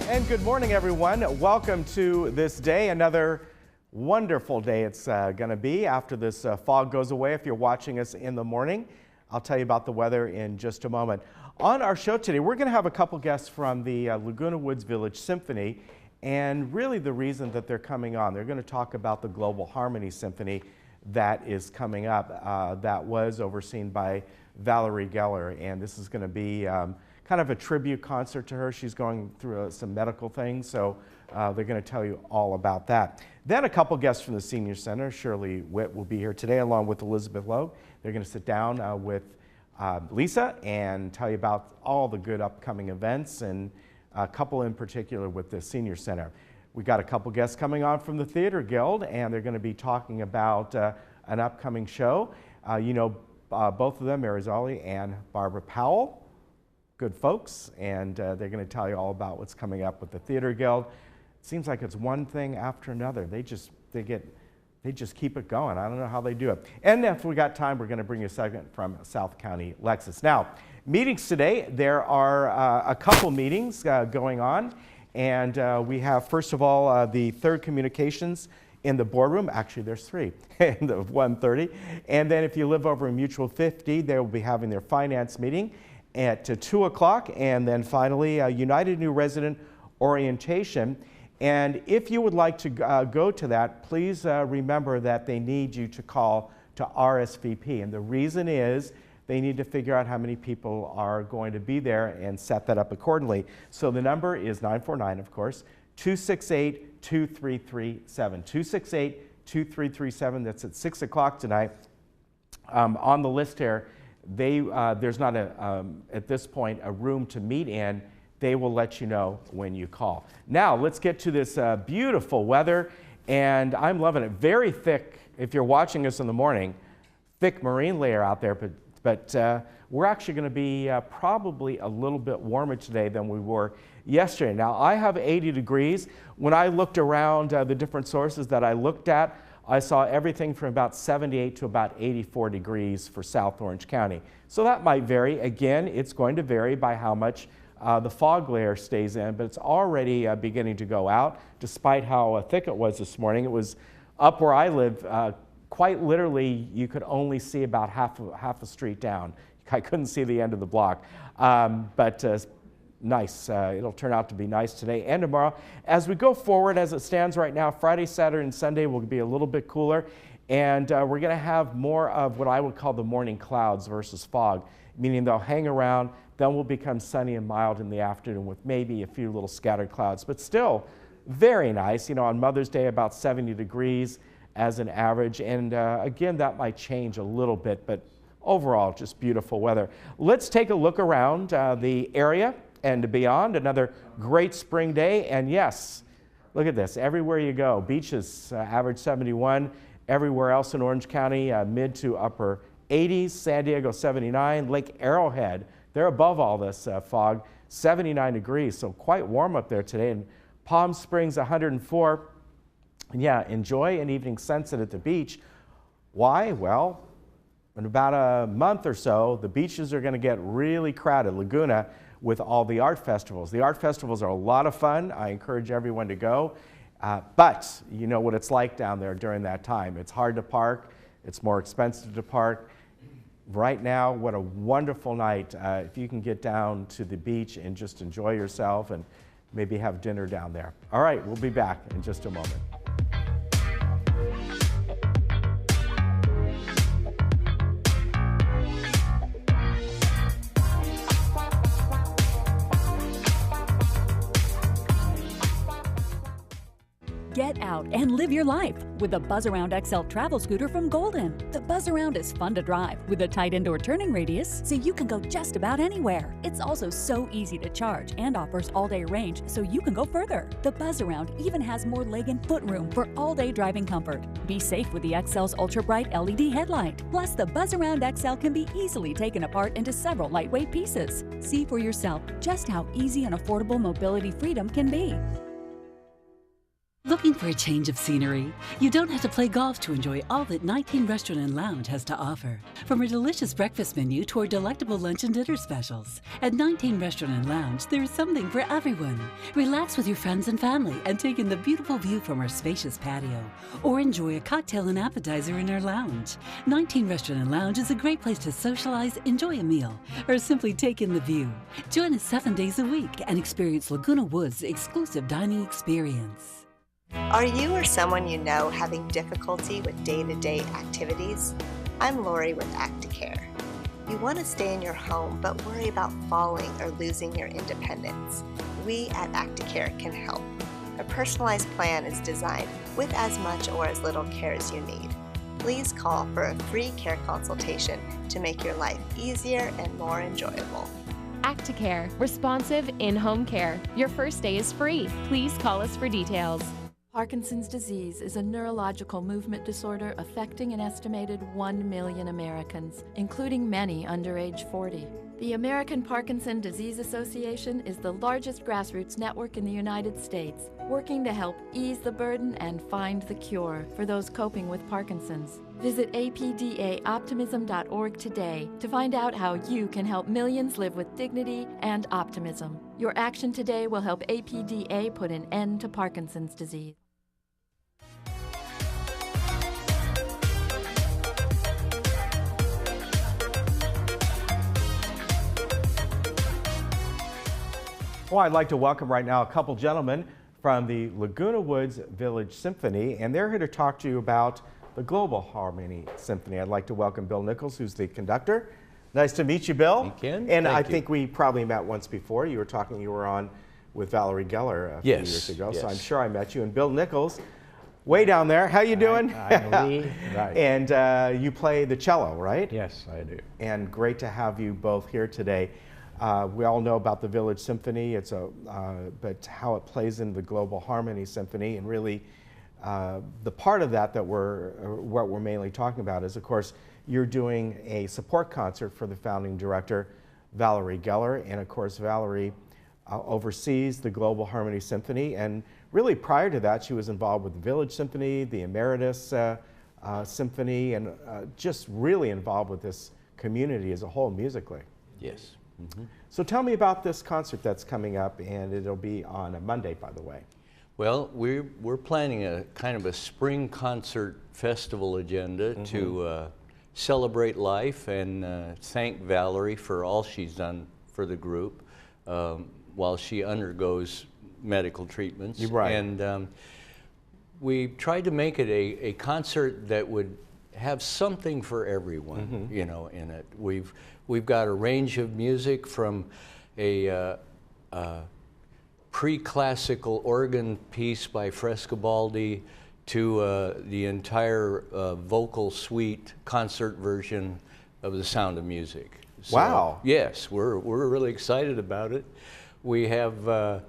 And good morning, everyone. Welcome to this day, another wonderful day it's going to be after this fog goes away. If you're watching us in the morning, I'll tell you about the weather in just a moment. On our show today, we're going to have a couple guests from the Laguna Woods Village Symphony, and really the reason that they're coming on, they're going to talk about the Global Harmony Symphony that is coming up, that was overseen by Valerie Geller, and this is going to be kind of a tribute concert to her. She's going through some medical things, so they're going to tell you all about that. Then a couple guests from the Senior Center. Shirley Witt will be here today along with Elizabeth Logue. They're going to sit down with Lisa and tell you about all the good upcoming events, and a couple in particular with the Senior Center. We got a couple guests coming on from the Theater Guild, and they're going to be talking about an upcoming show. Both of them, Mary Zolli and Barbara Powell. Good folks, and they're going to tell you all about what's coming up with the Theater Guild. It seems like it's one thing after another. They just keep it going. I don't know how they do it. And if we got time, we're going to bring you a segment from South County Lexus. Now, meetings today. There are a couple meetings going on, and we have first of all the third communications in the boardroom. Actually, there's three in the 1:30, and then if you live over in Mutual 50, they will be having their finance meeting at 2 o'clock, and then finally United New Resident Orientation. And if you would like to go to that, please remember that they need you to call to RSVP, and the reason is they need to figure out how many people are going to be there and set that up accordingly. So the number is 949, of course, 268-2337, 268-2337. That's at 6 o'clock tonight. On the list here, there's not at this point a room to meet in. They will let you know when you call. Now let's get to this beautiful weather, and I'm loving it. Very thick, if you're watching us in the morning, thick marine layer out there, but we're actually going to be probably a little bit warmer today than we were yesterday. Now I have 80 degrees. When I looked around the different sources that I looked at, I saw everything from about 78 to about 84 degrees for South Orange County. So that might vary. Again, it's going to vary by how much the fog layer stays in, but it's already beginning to go out, despite how thick it was this morning. It was up where I live, quite literally, you could only see about half a street down. I couldn't see the end of the block, but nice. It'll turn out to be nice today and tomorrow. As we go forward, as it stands right now, Friday, Saturday, and Sunday will be a little bit cooler, and we're going to have more of what I would call the morning clouds versus fog, meaning they'll hang around, then will become sunny and mild in the afternoon with maybe a few little scattered clouds, but still very nice. On Mother's Day, about 70 degrees as an average, and again, that might change a little bit, but overall, just beautiful weather. Let's take a look around the area and beyond. Another great spring day, and yes, look at this. Everywhere you go, beaches average 71. Everywhere else in Orange County, mid to upper 80s. San Diego 79. Lake Arrowhead, they're above all this fog, 79 degrees, so quite warm up there today. And Palm Springs 104. And yeah, enjoy an evening sunset at the beach. Why? Well, in about a month or so, the beaches are going to get really crowded. Laguna, with all the art festivals. The art festivals are a lot of fun. I encourage everyone to go. But you know what it's like down there during that time. It's hard to park. It's more expensive to park. Right now, what a wonderful night. If you can get down to the beach and just enjoy yourself and maybe have dinner down there. All right, we'll be back in just a moment. Get out and live your life with the Buzz Around XL travel scooter from Golden. The Buzz Around is fun to drive with a tight indoor turning radius so you can go just about anywhere. It's also so easy to charge and offers all-day range so you can go further. The Buzz Around even has more leg and foot room for all-day driving comfort. Be safe with the XL's ultra-bright LED headlight. Plus, the Buzz Around XL can be easily taken apart into several lightweight pieces. See for yourself just how easy and affordable mobility freedom can be. Looking for a change of scenery? You don't have to play golf to enjoy all that 19 Restaurant and Lounge has to offer. From a delicious breakfast menu to our delectable lunch and dinner specials. At 19 Restaurant and Lounge, there is something for everyone. Relax with your friends and family and take in the beautiful view from our spacious patio. Or enjoy a cocktail and appetizer in our lounge. 19 Restaurant and Lounge is a great place to socialize, enjoy a meal, or simply take in the view. Join us 7 days a week and experience Laguna Woods' exclusive dining experience. Are you or someone you know having difficulty with day-to-day activities? I'm Lori with Acticare. You want to stay in your home but worry about falling or losing your independence. We at Acticare can help. A personalized plan is designed with as much or as little care as you need. Please call for a free care consultation to make your life easier and more enjoyable. Acticare, responsive in-home care. Your first day is free. Please call us for details. Parkinson's disease is a neurological movement disorder affecting an estimated 1 million Americans, including many under age 40. The American Parkinson Disease Association is the largest grassroots network in the United States, working to help ease the burden and find the cure for those coping with Parkinson's. Visit apdaoptimism.org today to find out how you can help millions live with dignity and optimism. Your action today will help APDA put an end to Parkinson's disease. Well, I'd like to welcome right now a couple gentlemen from the Laguna Woods Village Symphony, and they're here to talk to you about the Global Harmony Symphony. I'd like to welcome Bill Nichols, who's the conductor. Nice to meet you, Bill. You can. And Thank I you. think we probably met once before. You were on with Valerie Geller a few years ago, so I'm sure I met you. And Bill Nichols, way down there. How you doing? I'm Lee. Right. And you play the cello, right? Yes, I do. And great to have you both here today. We all know about the Village Symphony, but how it plays in the Global Harmony Symphony, and really the part of that what we're mainly talking about is, of course, you're doing a support concert for the founding director, Valerie Geller, and of course, Valerie oversees the Global Harmony Symphony, and really prior to that, she was involved with the Village Symphony, the Emeritus Symphony, and just really involved with this community as a whole musically. Yes. Mm-hmm. So tell me about this concert that's coming up, and it'll be on a Monday, by the way. Well, we're planning a kind of a spring concert festival agenda to celebrate life and thank Valerie for all she's done for the group while she undergoes medical treatments. You're right. And we tried to make it a concert that would have something for everyone, you know, in it. We've got a range of music from a pre-classical organ piece by Frescobaldi to the entire vocal suite concert version of The Sound of Music. So, wow. Yes, we're really excited about it. We have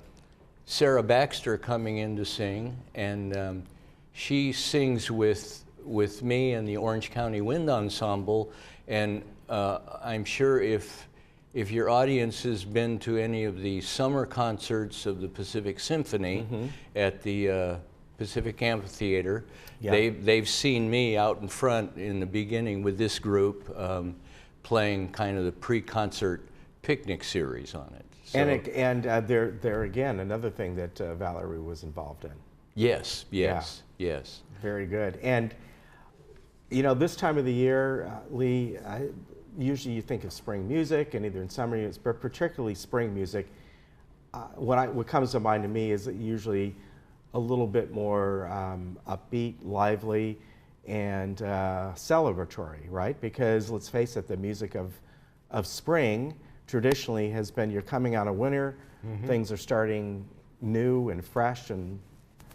Sarah Baxter coming in to sing, and she sings with me and the Orange County Wind Ensemble, and I'm sure if your audience has been to any of the summer concerts of the Pacific Symphony at the Pacific Amphitheater, they've seen me out in front in the beginning with this group playing kind of the pre-concert picnic series on it. So, and they're again another thing that Valerie was involved in. Yes. Very good. And you know, this time of the year, Lee, usually you think of spring music, and either in summer, but particularly spring music. What comes to mind to me is usually a little bit more upbeat, lively, and celebratory, right? Because let's face it, the music of spring traditionally has been you're coming out of winter, things are starting new and fresh, and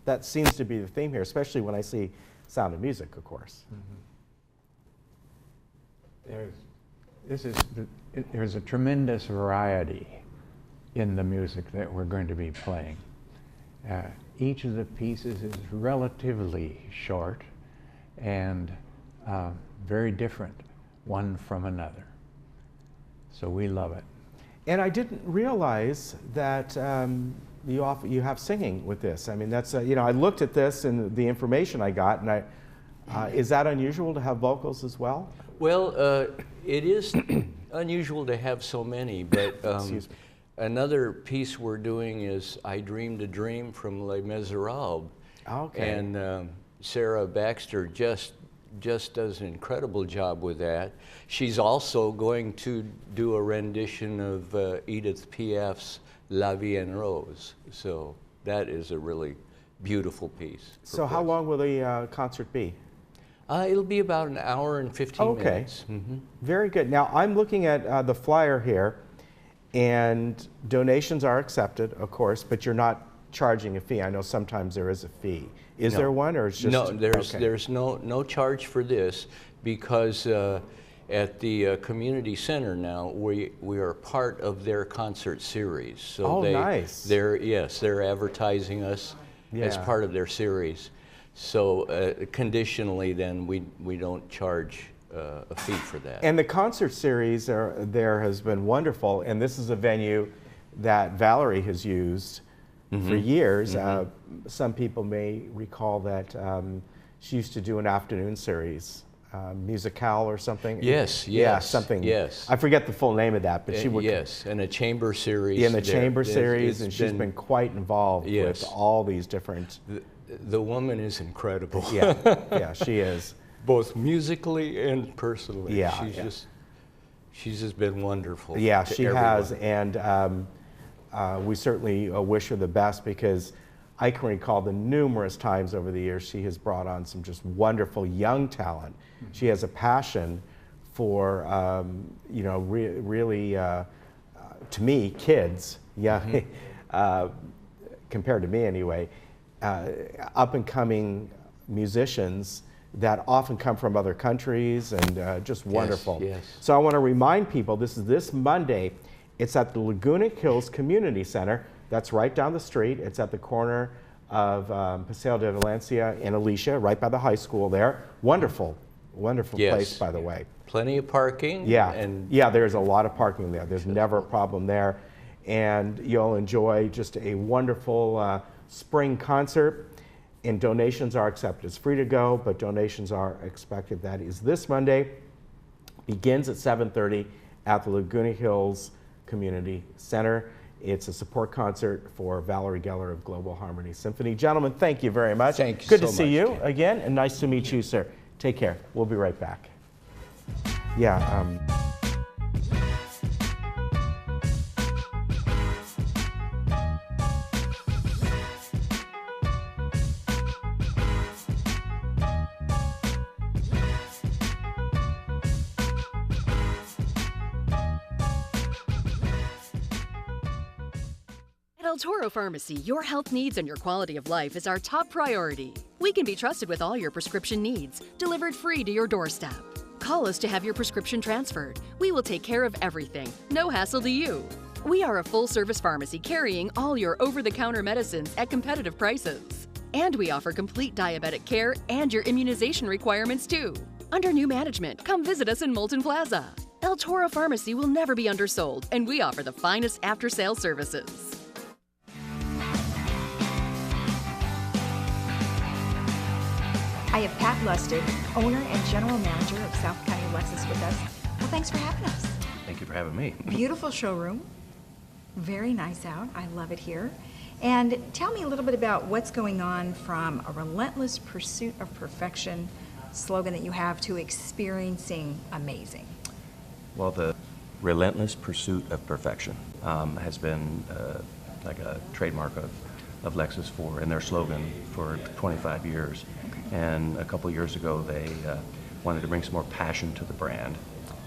that seems to be the theme here, especially when I see Sound of Music, of course. There's a tremendous variety in the music that we're going to be playing. Each of the pieces is relatively short and very different one from another. So we love it. And I didn't realize that you have singing with this. I mean, that's you know, I looked at this and the information I got, and is that unusual to have vocals as well? Well, it is unusual to have so many, but another piece we're doing is "I Dreamed a Dream" from Les Miserables. Okay. And Sarah Baxter just does an incredible job with that. She's also going to do a rendition of Edith Piaf's La Vie en Rose. So that is a really beautiful piece. So how long will the concert be? It'll be about an hour and 15 minutes. Mm-hmm. Very good. Now I'm looking at the flyer here, and donations are accepted, of course, but you're not charging a fee. I know sometimes there is a fee. Is there one, or it's just no? There's no charge for this, because at the community center now we are part of their concert series. So nice. They're advertising us as part of their series. So conditionally, then we don't charge a fee for that. And the concert series there has been wonderful, and this is a venue that Valerie has used for years. Some people may recall that she used to do an afternoon series, Musicale or something. Yes, yeah, something. Yes, I forget the full name of that, but she would. Yes, and a chamber series. In the chamber series, and she's been quite involved with all these different. The woman is incredible. Yeah, she is. Both musically and personally. Yeah, she's just been wonderful. Yeah, she everyone. has, and we certainly wish her the best, because I can recall the numerous times over the years she has brought on some just wonderful young talent. She has a passion for, you know, really, to me, kids, compared to me anyway, up and coming musicians that often come from other countries, and just wonderful. Yes. So I want to remind people, this is this Monday. It's at the Laguna Hills Community Center. That's right down the street. It's at the corner of Paseo de Valencia and Alicia, right by the high school there. Wonderful, wonderful place, by the way. Plenty of parking. Yeah, there's a lot of parking there. There's never a problem there. And you'll enjoy just a wonderful spring concert. And donations are accepted. It's free to go, but donations are expected. That is this Monday. Begins at 7:30 at the Laguna Hills Community Center. It's a support concert for Valerie Geller of Global Harmony Symphony. Gentlemen, thank you very much. Thank you Good so to see much, you Ken. again, and nice to meet you, sir. Take care. We'll be right back. At El Toro Pharmacy, your health needs and your quality of life is our top priority. We can be trusted with all your prescription needs, delivered free to your doorstep. Call us to have your prescription transferred. We will take care of everything. No hassle to you. We are a full-service pharmacy carrying all your over-the-counter medicines at competitive prices. And we offer complete diabetic care and your immunization requirements too. Under new management, come visit us in Moulton Plaza. El Toro Pharmacy will never be undersold, and we offer the finest after-sales services. I have Pat Lustig, owner and general manager of South County Lexus, with us. Well, thanks for having us. Thank you for having me. Beautiful showroom. Very nice out. I love it here. And tell me a little bit about what's going on from a relentless pursuit of perfection slogan that you have to experiencing amazing. Well, the relentless pursuit of perfection has been like a trademark of Lexus and their slogan for 25 years. And a couple years ago, they wanted to bring some more passion to the brand.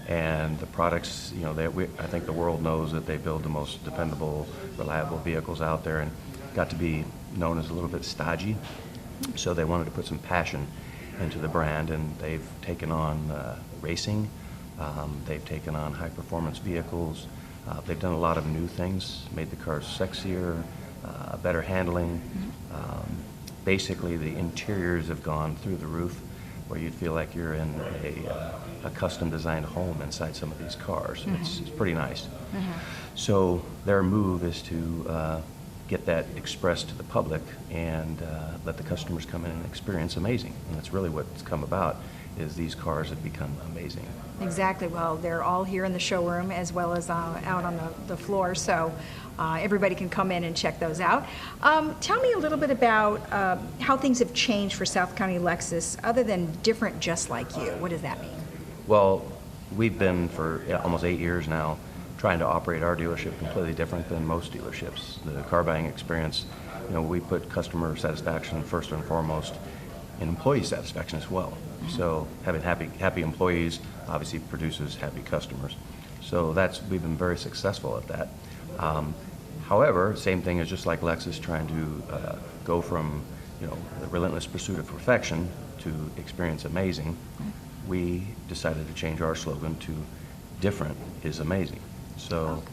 And the products, you know, I think the world knows that they build the most dependable, reliable vehicles out there, and got to be known as a little bit stodgy. So they wanted to put some passion into the brand, and they've taken on racing. They've taken on high-performance vehicles. They've done a lot of new things, made the cars sexier, better handling. Basically, the interiors have gone through the roof, where you'd feel like you're in a custom-designed home inside some of these cars. It's pretty nice. So their move is to get that expressed to the public and let the customers come in and experience amazing. And that's really what's come about, is these cars have become amazing. Exactly. Well, they're all here in the showroom as well as out on the floor, so everybody can come in and check those out. Tell me a little bit about how things have changed for South County Lexus, other than different just like you. What does that mean? Well, we've been for almost 8 years now trying to operate our dealership completely different than most dealerships. The car buying experience, we put customer satisfaction first and foremost, and employee satisfaction as well. So having happy employees obviously produces happy customers. So we've been very successful at that. However, same thing is just like Lexus trying to go from the relentless pursuit of perfection to experience amazing. We decided to change our slogan to different is amazing. So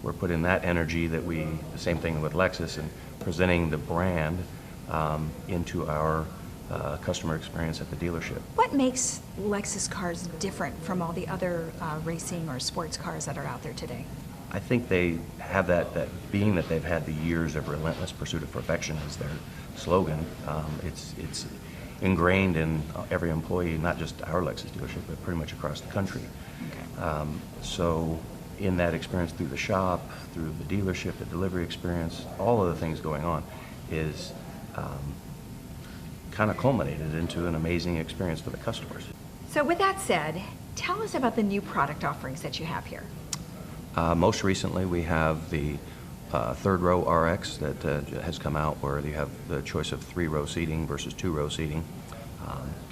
we're putting that energy the same thing with Lexus, and presenting the brand into our customer experience at the dealership. What makes Lexus cars different from all the other racing or sports cars that are out there today? I think they have that being that they've had the years of relentless pursuit of perfection as their slogan. It's ingrained in every employee, not just our Lexus dealership, but pretty much across the country. Okay. So in that experience through the shop, through the dealership, the delivery experience, all of the things going on is kind of culminated into an amazing experience for the customers. So with that said, tell us about the new product offerings that you have here. Most recently we have the third row RX that has come out, where you have the choice of 3-row seating versus 2-row seating.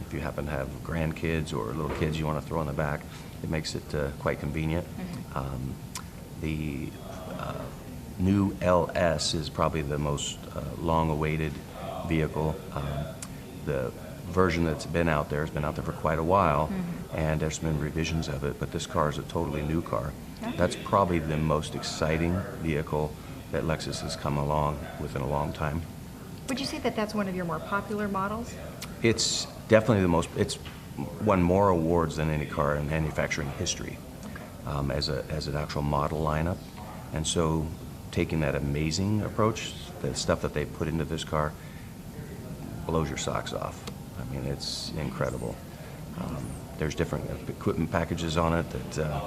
If you happen to have grandkids or little kids you want to throw in the back, it makes it quite convenient. The new LS is probably the most long-awaited vehicle. The version that's been out there has been out there for quite a while, and there's been revisions of it, but this car is a totally new car. That's probably the most exciting vehicle that Lexus has come along with in a long time. Would you say that that's one of your more popular models? It's definitely it's won more awards than any car in manufacturing history as an actual model lineup. And so taking that amazing approach, the stuff that they put into this car, blows your socks off. I mean, it's incredible. There's different equipment packages on it that,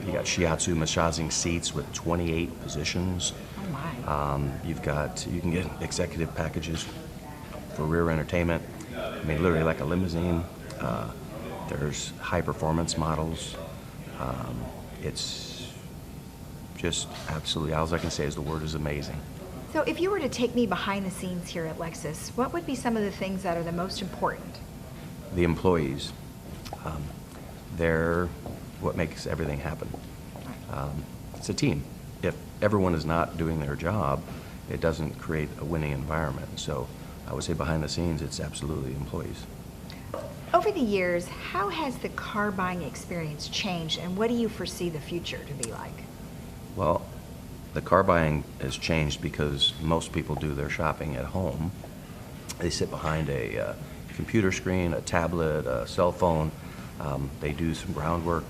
you got shiatsu massaging seats with 28 positions. Oh my. You can get executive packages for rear entertainment. I mean, literally like a limousine. There's high performance models. It's just absolutely, all I can say is the word is amazing. So if you were to take me behind the scenes here at Lexus, what would be some of the things that are the most important? The employees. They're what makes everything happen. It's a team. If everyone is not doing their job, it doesn't create a winning environment. So I would say behind the scenes, it's absolutely employees. Over the years, how has the car buying experience changed, and what do you foresee the future to be like? Well, the car buying has changed because most people do their shopping at home. They sit behind a computer screen, a tablet, a cell phone. They do some groundwork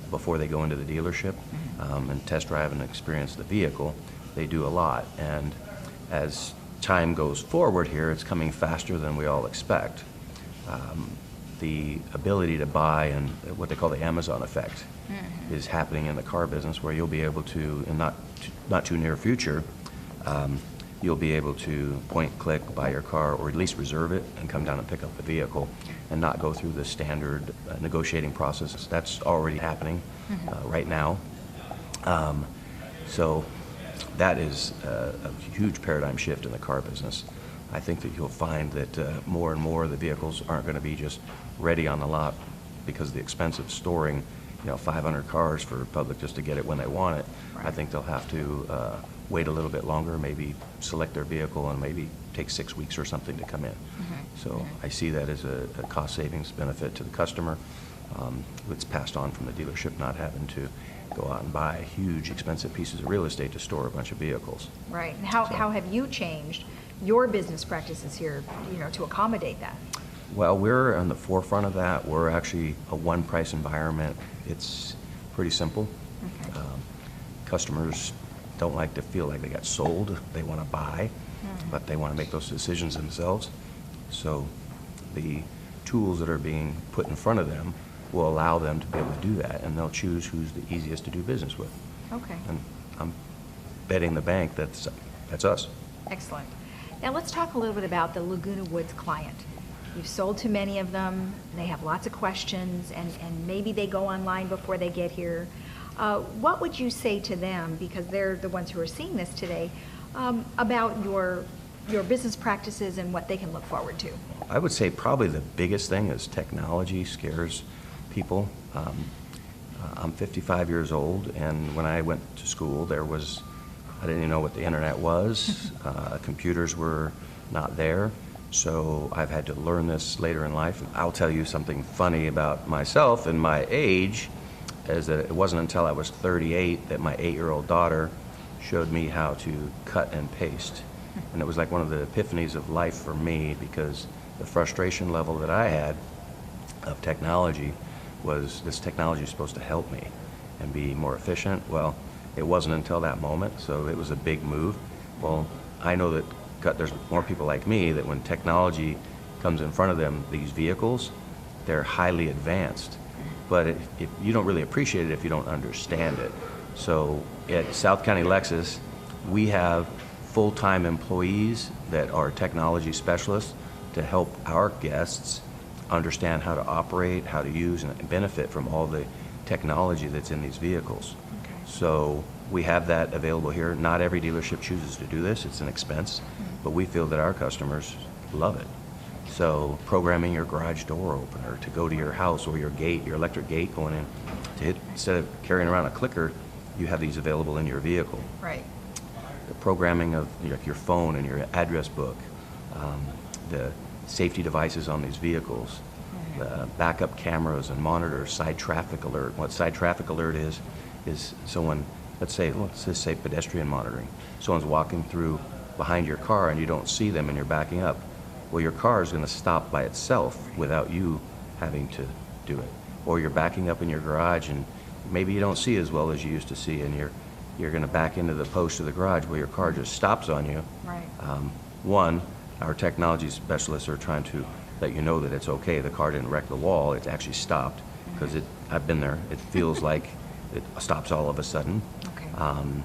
before they go into the dealership and test drive and experience the vehicle. They do a lot, and as time goes forward here, it's coming faster than we all expect. The ability to buy, and what they call the Amazon effect, is happening in the car business, where you'll be able to, in not too near future, you'll be able to point, click, buy your car, or at least reserve it and come down and pick up the vehicle and not go through the standard negotiating process. That's already happening right now. So that is a huge paradigm shift in the car business. I think that you'll find that more and more of the vehicles aren't going to be just ready on the lot because of the expense of storing 500 cars for the public just to get it when they want it. Right. I think they'll have to wait a little bit longer, maybe select their vehicle, and maybe take 6 weeks or something to come in. So I see that as a cost savings benefit to the customer. It's passed on from the dealership not having to go out and buy huge expensive pieces of real estate to store a bunch of vehicles. Right. And how have you changed your business practices here, to accommodate that? Well, we're on the forefront of that. We're actually a one-price environment. It's pretty simple. Customers don't like to feel like they got sold. They want to buy, but they want to make those decisions themselves. So the tools that are being put in front of them will allow them to be able to do that, and they'll choose who's the easiest to do business with. Okay. And I'm betting the bank that's us. Excellent. Now let's talk a little bit about the Laguna Woods client. You've sold to many of them. They have lots of questions, and maybe they go online before they get here. What would you say to them, because they're the ones who are seeing this today, about your business practices and what they can look forward to? I would say probably the biggest thing is technology scares people. I'm 55 years old, and when I went to school, I didn't even know what the internet was. Computers were not there, so I've had to learn this later in life. I'll tell you something funny about myself and my age, is that it wasn't until I was 38 that my 8-year-old daughter showed me how to cut and paste. And it was like one of the epiphanies of life for me, because the frustration level that I had of technology was, this technology is supposed to help me and be more efficient. Well, it wasn't until that moment, so it was a big move. Well, I know that there's more people like me that when technology comes in front of them, these vehicles, they're highly advanced. But if you don't really appreciate it if you don't understand it. So at South County Lexus, we have full-time employees that are technology specialists to help our guests understand how to operate, how to use, and benefit from all the technology that's in these vehicles. Okay. So we have that available here. Not every dealership chooses to do this. It's an expense, but we feel that our customers love it. So programming your garage door opener to go to your house, or your gate, your electric gate going in, to hit, instead of carrying around a clicker, you have these available in your vehicle. Right. The programming of your phone and your address book, the safety devices on these vehicles, the backup cameras and monitors, side traffic alert. What side traffic alert is someone, let's just say pedestrian monitoring. Someone's walking through behind your car and you don't see them and you're backing up. Well, your car is going to stop by itself without you having to do it. Or you're backing up in your garage and maybe you don't see as well as you used to see, and you're going to back into the post of the garage where your car just stops on you. Right. One, our technology specialists are trying to let you know that it's okay. The car didn't wreck the wall. It actually stopped, because I've been there. It feels like it stops all of a sudden. Okay.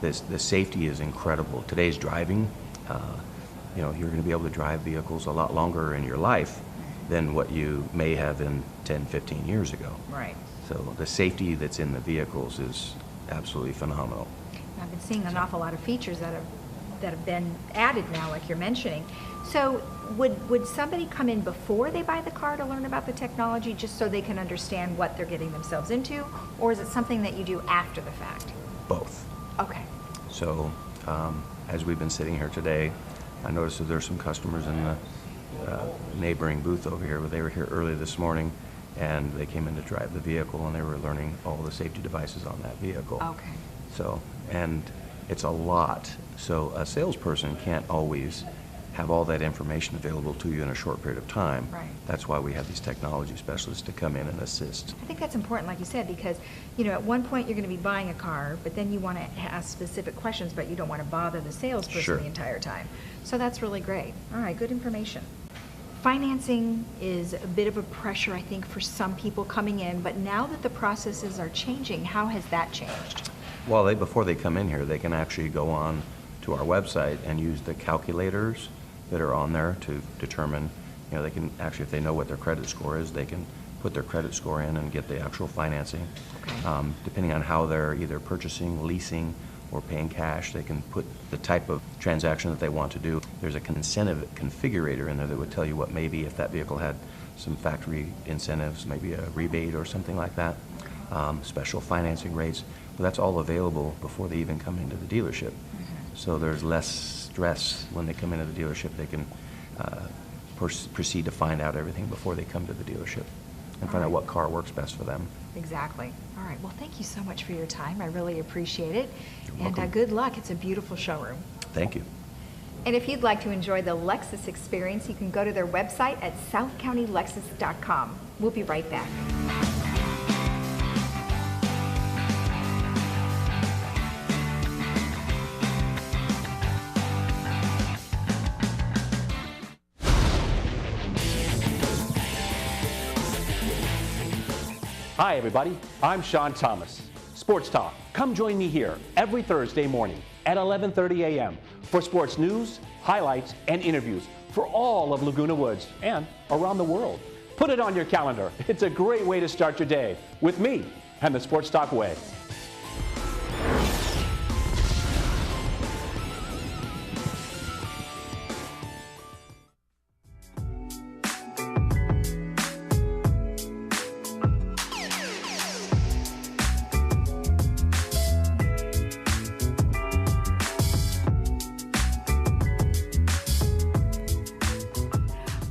The safety is incredible. Today's driving, you're going to be able to drive vehicles a lot longer in your life than what you may have in 10, 15 years ago. Right. So the safety that's in the vehicles is absolutely phenomenal. I've been seeing an awful lot of features that have been added now, like you're mentioning. So would somebody come in before they buy the car to learn about the technology, just so they can understand what they're getting themselves into, or is it something that you do after the fact? Both. Okay. So as we've been sitting here today, I noticed that there's some customers in the neighboring booth over here, but they were here early this morning, and they came in to drive the vehicle, and they were learning all the safety devices on that vehicle. Okay. So, and it's a lot. So a salesperson can't always have all that information available to you in a short period of time. Right. That's why we have these technology specialists to come in and assist. I think that's important, like you said, because at one point you're going to be buying a car, but then you want to ask specific questions, but you don't want to bother the salesperson Sure. the entire time. So that's really great. All right, good information. Financing is a bit of a pressure, I think, for some people coming in, but now that the processes are changing, how has that changed? Well, before they come in here, they can actually go on to our website and use the calculators that are on there to determine, they can actually, if they know what their credit score is, they can put their credit score in and get the actual financing. Okay. Depending on how they're either purchasing, leasing, or paying cash, they can put the type of transaction that they want to do. There's a incentive configurator in there that would tell you what maybe if that vehicle had some factory incentives, maybe a rebate or something like that, special financing rates. But that's all available before they even come into the dealership. So there's less stress when they come into the dealership. They can proceed to find out everything before they come to the dealership and find out what car works best for them. Exactly. All right. Well, thank you so much for your time. I really appreciate it. You're welcome. Good luck. It's a beautiful showroom. Thank you. And if you'd like to enjoy the Lexus experience, you can go to their website at southcountylexus.com. We'll be right back. Hi, everybody. I'm Sean Thomas. Sports Talk. Come join me here every Thursday morning at 11:30 a.m. for sports news, highlights, and interviews for all of Laguna Woods and around the world. Put it on your calendar. It's a great way to start your day with me and the Sports Talk way.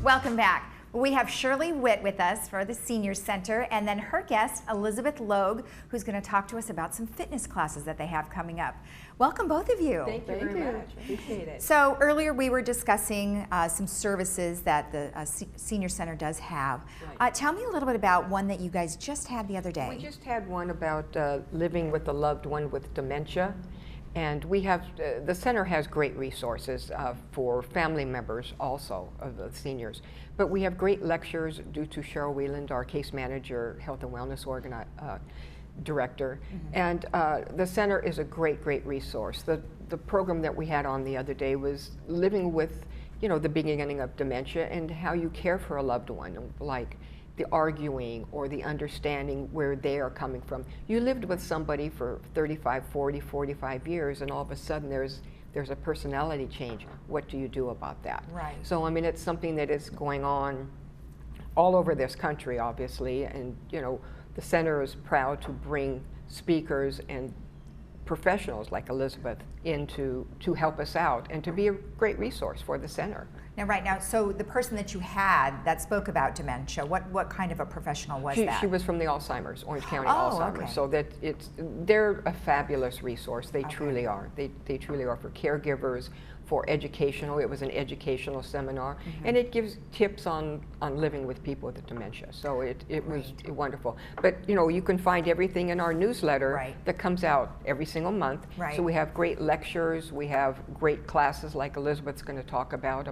Welcome back. We have Shirley Witt with us for the Senior Center, and then her guest, Elizabeth Logue, who's going to talk to us about some fitness classes that they have coming up. Welcome, both of you. Thank you very much. Appreciate it. So earlier we were discussing some services that the Senior Center does have. Right. Tell me a little bit about one that you guys just had the other day. We just had one about living with a loved one with dementia. And we have, the center has great resources for family members also of the seniors. But we have great lectures due to Cheryl Wieland, our case manager, health and wellness director. Mm-hmm. And the center is a great, great resource. The program that we had on the other day was living with, you know, the beginning of dementia and how you care for a loved one, like the arguing or the understanding where they are coming from. You lived with somebody for 35, 40, 45 years, and all of a sudden there's a personality change. What do you do about that? Right. So, I mean, it's something that is going on all over this country, obviously, and, you know, the center is proud to bring speakers and professionals like Elizabeth in to help us out and to be a great resource for the center. Now, right now, so the person that you had that spoke about dementia, what kind of a professional was that? She was from the Alzheimer's, Orange County Oh, Alzheimer's. okay. So that they're a fabulous resource. They Okay. truly are. They truly are for caregivers, for educational. It was an educational seminar, and it gives tips on living with people with dementia. So it was wonderful. But you know, you can find everything in our newsletter that comes out every single month. Right. So we have great lectures, we have great classes like Elizabeth's going to talk about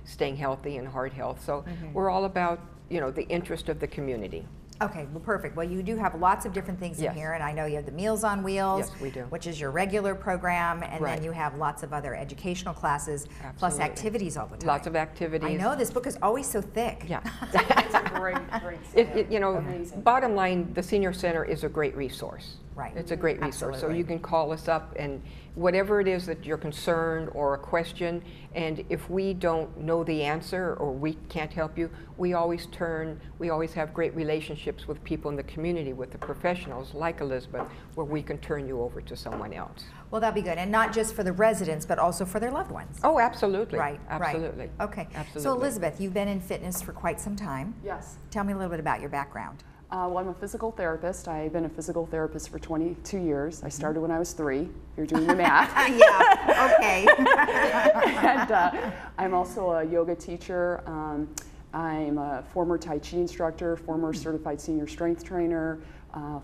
staying healthy and heart health. So we're all about, you know, the interest of the community. Okay, well, perfect. Well, you do have lots of different things in here, and I know you have the Meals on Wheels, Yes, we do. which is your regular program, and Right. then you have lots of other educational classes, plus Absolutely. activities all the time. Lots of activities. I know, this book is always so thick. Yeah. It's a great You know, Amazing. bottom line, the Senior Center is a great resource. Right. It's a great resource. Absolutely. So you can call us up and whatever it is that you're concerned or a question, and if we don't know the answer or we can't help you, we always have great relationships with people in the community, with the professionals like Elizabeth, where we can turn you over to someone else. Well, that'd be good, and not just for the residents, but also for their loved ones. Oh, absolutely. Right, Absolutely. right. Okay. Absolutely. So Elizabeth, you've been in fitness for quite some time. Yes. Tell me a little bit about your background. Well, I'm a physical therapist. I've been a physical therapist for 22 years. I started when I was 3. If you're doing the math. Yeah, okay. And I'm also a yoga teacher. I'm a former Tai Chi instructor, former certified senior strength trainer,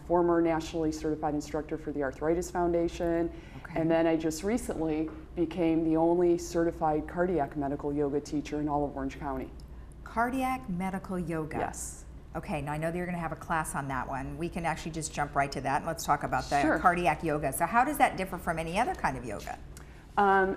former nationally certified instructor for the Arthritis Foundation. Okay. And then I just recently became the only certified cardiac medical yoga teacher in all of Orange County. Cardiac medical yoga. Yes. Okay, now I know that you're going to have a class on that one. We can actually just jump right to that and let's talk about the Sure. cardiac yoga. So how does that differ from any other kind of yoga?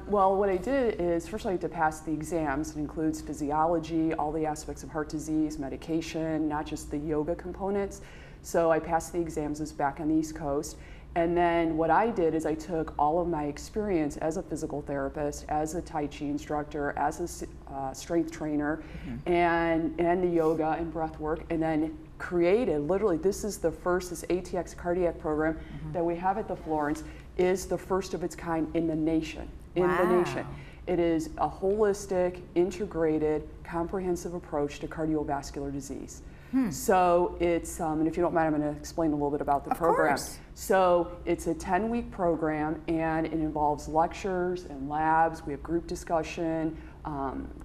Well, what I did is first I had to pass the exams. It includes physiology, all the aspects of heart disease, medication, not just the yoga components. So I passed the exams. It was back on the East Coast. And then what I did is I took all of my experience as a physical therapist, as a Tai Chi instructor, as a strength trainer, and the yoga and breath work, and then created, literally, this ATX cardiac program that we have at the Florence is the first of its kind in the nation. It is a holistic, integrated, comprehensive approach to cardiovascular disease. So it's, and if you don't mind, I'm going to explain a little bit about the program. Course. So it's a 10-week program, and it involves lectures and labs. We have group discussion,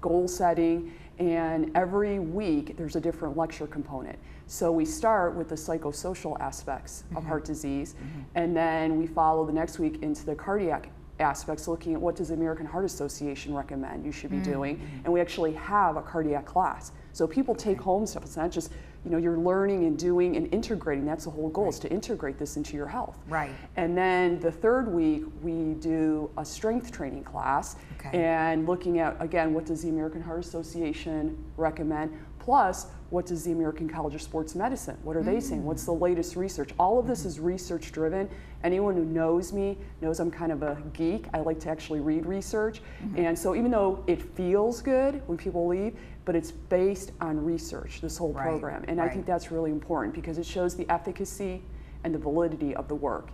goal setting, and every week there's a different lecture component. So we start with the psychosocial aspects of heart disease, and then we follow the next week into the cardiac aspects, looking at what does the American Heart Association recommend you should be doing, and we actually have a cardiac class. So people take home stuff. It's not just you're learning and doing and integrating. That's the whole goal, is to integrate this into your health. Right. And then the third week, we do a strength training class, and looking at, again, what does the American Heart Association recommend, plus what does the American College of Sports Medicine, what are they saying? What's the latest research? All of this is research driven. Anyone who knows me knows I'm kind of a geek. I like to actually read research. And so even though it feels good when people leave, but it's based on research, this whole program. And I think that's really important because it shows the efficacy and the validity of the work.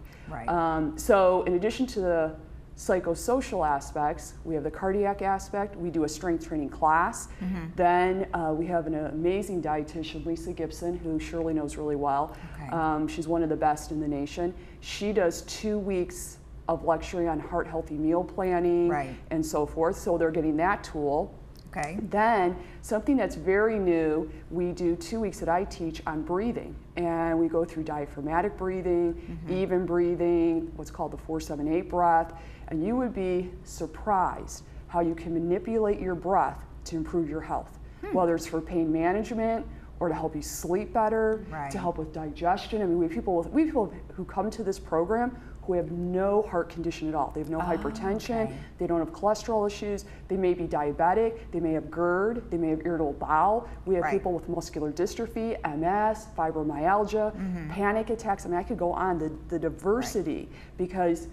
So in addition to the psychosocial aspects, we have the cardiac aspect, we do a strength training class. Then we have an amazing dietitian, Lisa Gibson, who Shirley knows really well. She's one of the best in the nation. She does 2 weeks of lecturing on heart healthy meal planning and so forth, so they're getting that tool. Then something that's very new, we do 2 weeks that I teach on breathing, and we go through diaphragmatic breathing, even breathing, what's called the 4-7-8 breath, and you would be surprised how you can manipulate your breath to improve your health, whether it's for pain management or to help you sleep better, to help with digestion. I mean, we have people who come to this program who have no heart condition at all. They have no hypertension, they don't have cholesterol issues, they may be diabetic, they may have GERD, they may have irritable bowel. We have people with muscular dystrophy, MS, fibromyalgia, panic attacks. I mean, I could go on, the diversity, because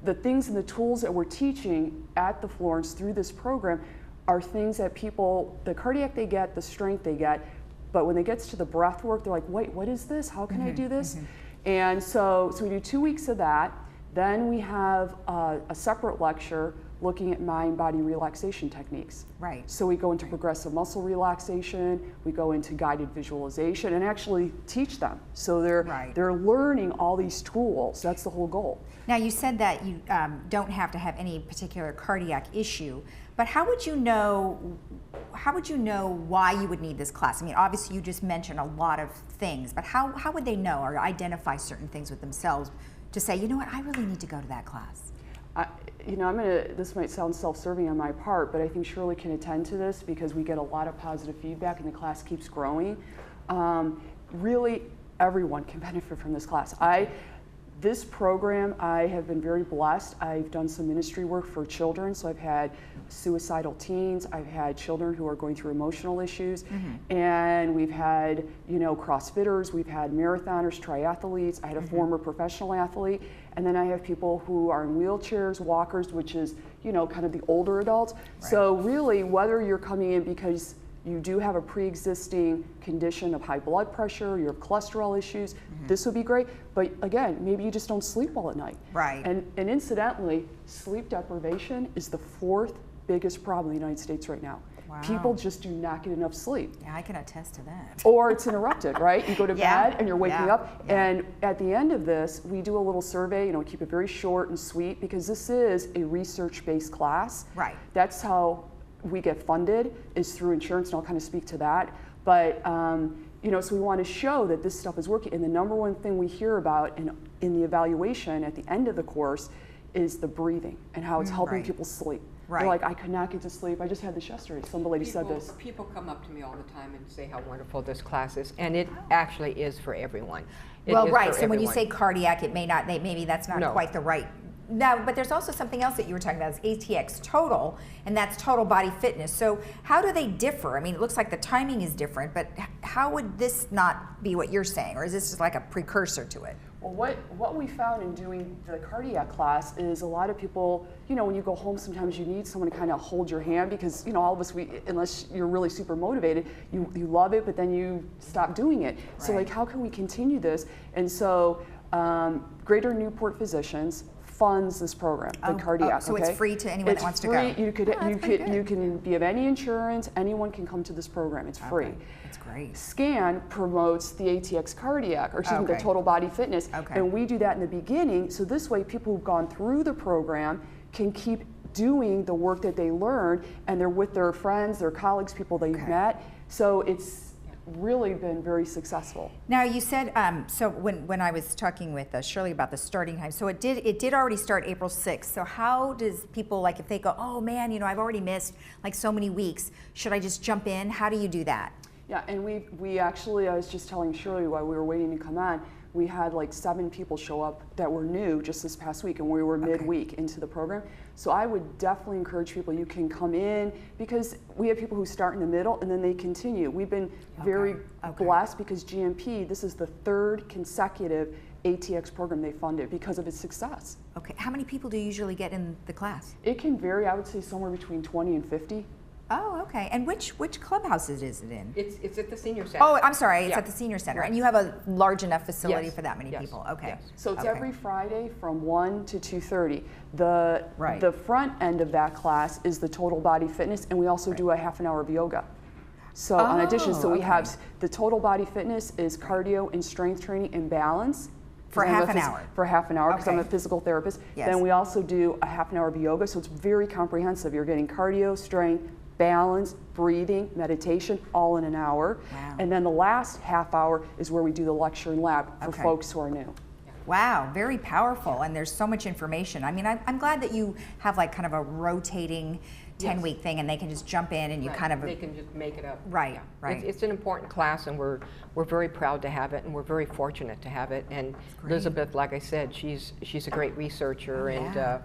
the things and the tools that we're teaching at the Florence through this program are things that people, the cardiac they get, the strength they get, but when it gets to the breath work, they're like, wait, what is this? How can I do this? And so we do 2 weeks of that. Then we have a separate lecture looking at mind-body relaxation techniques. So we go into progressive muscle relaxation, we go into guided visualization, and actually teach them. So they're learning all these tools. That's the whole goal. Now, you said that you don't have to have any particular cardiac issue, but how would you know why you would need this class? I mean, obviously you just mentioned a lot of things, but how would they know or identify certain things with themselves to say, you know what, I really need to go to that class? This might sound self-serving on my part, but I think Shirley can attend to this because we get a lot of positive feedback and the class keeps growing. Really, everyone can benefit from this class. This program, I have been very blessed. I've done some ministry work for children, so I've had suicidal teens, I've had children who are going through emotional issues, and we've had, CrossFitters, we've had marathoners, triathletes, I had a former professional athlete, and then I have people who are in wheelchairs, walkers, which is, kind of the older adults. So really, whether you're coming in because you do have a pre-existing condition of high blood pressure, you have cholesterol issues, this would be great. But again, maybe you just don't sleep well at night. And incidentally, sleep deprivation is the 4th biggest problem in the United States right now. People just do not get enough sleep. Yeah, I can attest to that. Or it's interrupted, right? You go to bed and you're waking up. And at the end of this, we do a little survey, keep it very short and sweet because this is a research-based class. That's how we get funded, is through insurance, and I'll kind of speak to that. But so we want to show that this stuff is working. And the number one thing we hear about in the evaluation at the end of the course is the breathing and how it's helping people sleep. They're like, I could not get to sleep. I just had this yesterday. Some lady said this. People come up to me all the time and say how wonderful this class is, and it actually is for everyone. So when you say cardiac, it may not, maybe that's not quite the right. Now, but there's also something else that you were talking about, is ATX Total, and that's total body fitness. So how do they differ? I mean, it looks like the timing is different, but how would this not be what you're saying, or is this just like a precursor to it? Well, what we found in doing the cardiac class is a lot of people, when you go home, sometimes you need someone to kind of hold your hand because, all of us, unless you're really super motivated, you love it, but then you stop doing it. So like, how can we continue this? And so Greater Newport Physicians funds this program, the cardiac. So it's free to anyone that wants to go. You can be of any insurance. Anyone can come to this program. It's free. That's great. SCAN promotes the ATX cardiac, or excuse me, the total body fitness, and we do that in the beginning. So this way, people who've gone through the program can keep doing the work that they learned, and they're with their friends, their colleagues, people they've met. So it's really been very successful. Now you said, so when I was talking with Shirley about the starting time, so it did already start April 6th. So how does people, like if they go, oh man, I've already missed like so many weeks, should I just jump in? How do you do that? Yeah, and we actually, I was just telling Shirley while we were waiting to come on, we had like 7 people show up that were new just this past week, and we were midweek into the program. So I would definitely encourage people, you can come in, because we have people who start in the middle and then they continue. We've been very blessed because GMP, this is the 3rd consecutive ATX program they funded because of its success. Okay, how many people do you usually get in the class? It can vary, I would say somewhere between 20 and 50. Oh, okay. And which clubhouse is it in? It's at the senior center. Oh, I'm sorry, it's at the senior center. Right. And you have a large enough facility Yes. for that many Yes. people? Okay. Yes. So it's every Friday from 1 to 2:30. The front end of that class is the total body fitness, and we also do a half an hour of yoga. So in addition, so we have the total body fitness is cardio and strength training and balance. For half an hour? For half an hour, because I'm a physical therapist. Yes. Then we also do a half an hour of yoga, so it's very comprehensive. You're getting cardio, strength, balance, breathing, meditation, all in an hour. Wow. And then the last half hour is where we do the lecture and lab for folks who are new. Wow, very powerful, and there's so much information. I mean, I'm glad that you have like kind of a rotating 10-week thing, and they can just jump in and you kind of... They can just make it up. Right, Yeah. right. It's an important class, and we're very proud to have it, and we're very fortunate to have it. And Elizabeth, like I said, she's a great researcher, and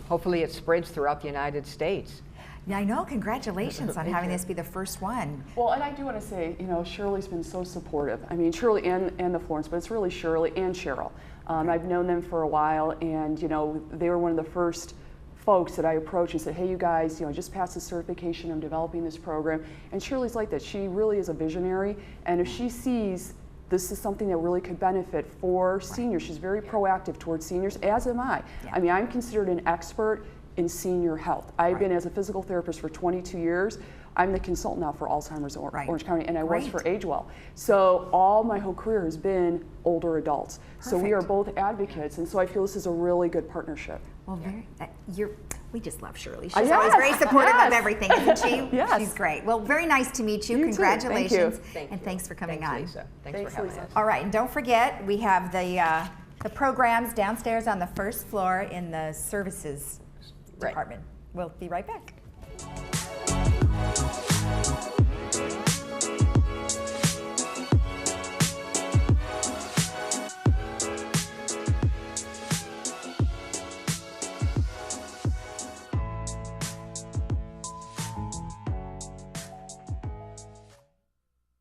hopefully it spreads throughout the United States. Yeah, I know. Congratulations on having this be the first one. Well, and I do want to say, Shirley's been so supportive. I mean, Shirley and the Florence, but it's really Shirley and Cheryl. I've known them for a while, and they were one of the first folks that I approached and said, hey, you guys, just passed the certification, I'm developing this program. And Shirley's like that. She really is a visionary, and if she sees this is something that really could benefit for seniors, she's very proactive towards seniors, as am I. I mean, I'm considered an expert in senior health. I've been as a physical therapist for 22 years. I'm the consultant now for Alzheimer's in Orange County, and I was for AgeWell. So all my whole career has been older adults. So we are both advocates, and so I feel this is a really good partnership. Well, we just love Shirley. She's always very supportive of everything, isn't she? Yes. She's great. Well, very nice to meet you. You too. Congratulations. Thank you. And thanks for coming on. Lisa. Thanks for having us. All right, and don't forget, we have the programs downstairs on the first floor in the services department. We'll be right back.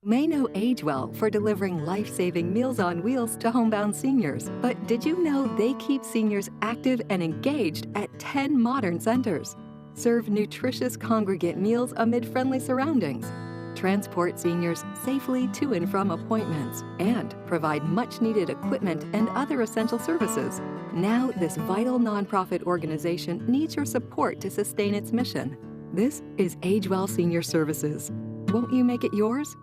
May know AgeWell for delivering life-saving Meals on Wheels to homebound seniors. But did you know they keep seniors active and engaged at 10 modern centers? Serve nutritious congregate meals amid friendly surroundings. Transport seniors safely to and from appointments. And provide much-needed equipment and other essential services. Now, this vital nonprofit organization needs your support to sustain its mission. This is AgeWell Senior Services. Won't you make it yours?